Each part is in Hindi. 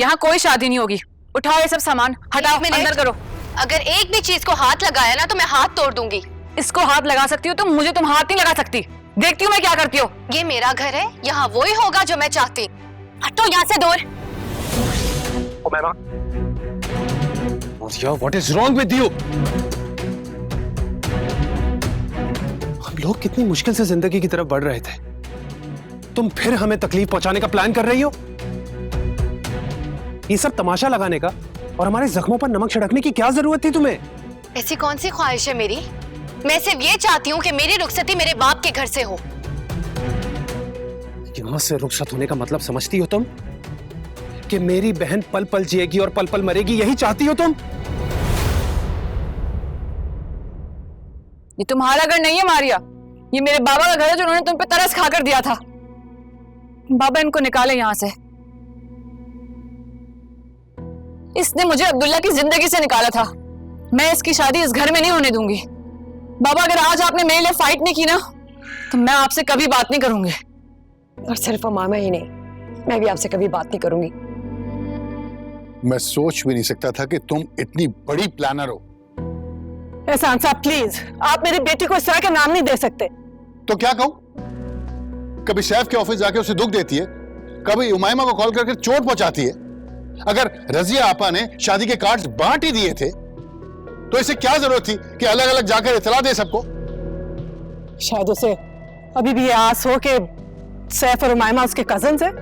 यहाँ कोई शादी नहीं होगी। उठाओ ये सब सामान, हटाओ, अंदर करो। अगर एक भी चीज को हाथ लगाया ना तो मैं हाथ तोड़ दूंगी। इसको हाथ लगा सकती हो तुम, मुझे तुम हाथ नहीं लगा सकती। देखती हूँ मैं क्या करती हो। ये मेरा घर है, यहाँ वो ही होगा जो मैं चाहती। हटो यहाँ से दूर। What is wrong with you? हम लोग कितनी मुश्किल से जिंदगी की तरफ बढ़ रहे थे, तुम फिर हमें तकलीफ पहुंचाने का प्लान कर रही हो। ये सब तमाशा लगाने का और हमारे जख्मों पर नमक छिड़कने की क्या जरूरत थी तुम्हें? ऐसी कौन सी ख्वाहिश है मेरी? मैं सिर्फ ये चाहती हूँ कि मेरी रुखसती मेरे बाप के घर से हो। यहाँ से रुखसत होने का मतलब समझती हो तुम? कि मेरी बहन पल पल जिएगी और पल पल मरेगी, यही चाहती हो तुम? ये तुम्हारा घर नहीं है मारिया, ये मेरे बाबा का घर है जो उन्होंने तुम पे तरस खाकर दिया था। बाबा इनको निकाले यहाँ से। इसने मुझे अब्दुल्ला की जिंदगी से निकाला था। मैं इसकी शादी इस घर में नहीं होने दूंगी। बाबा अगर आज आपने मेरे लिए फाइट नहीं की ना तो मैं आपसे कभी बात नहीं करूंगी। और सिर्फ मामा ही नहीं, मैं भी आपसे कभी बात नहीं करूंगी। मैं सोच भी नहीं सकता था कि तुम इतनी बड़ी प्लानर हो। एहसान साहब प्लीज, आप मेरी बेटी को इस तरह का नाम नहीं दे सकते। तो क्या कहूं? कभी सैफ के ऑफिस जाके उसे दुख देती है, कभी उमाइमा को कॉल करके चोट पहुंचाती है। अगर रजिया आपा ने शादी के कार्ड्स बांट ही दिए थे तो इसे क्या जरूरत थी कि अलग अलग जाकर इतला दे सबको? शायद उसे अभी भी ये आस हो कि सैफ और उमाइमा उसके कजिन्स हैं।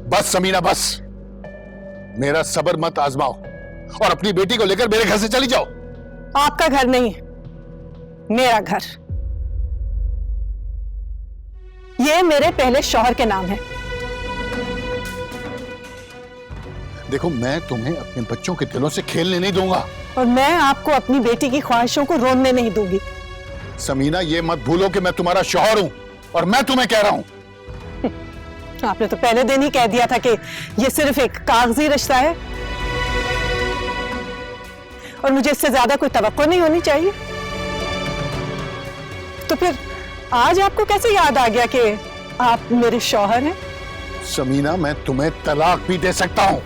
बस समीना बस, मेरा सब्र मत आजमाओ और अपनी बेटी को लेकर मेरे घर से चली जाओ। आपका घर नहीं, मेरा घर। ये मेरे पहले शौहर के नाम है। देखो, मैं तुम्हें अपने बच्चों के दिलों से खेलने नहीं दूंगा। और मैं आपको अपनी बेटी की ख्वाहिशों को रोने नहीं दूंगी। समीना, ये मत भूलो कि मैं तुम्हारा शौहर हूं और मैं तुम्हें कह रहा हूं। आपने तो पहले दिन ही कह दिया था कि ये सिर्फ एक कागजी रिश्ता है और मुझे इससे ज्यादा कोई तवक्को नहीं होनी चाहिए। तो फिर आज आपको कैसे याद आ गया कि आप मेरे शौहर हैं? समीना, मैं तुम्हें तलाक भी दे सकता हूं।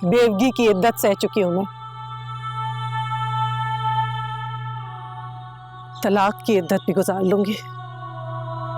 बेवगी की इद्दत सह चुकी हूं मैं, तलाक की इद्दत भी गुजार लूंगी।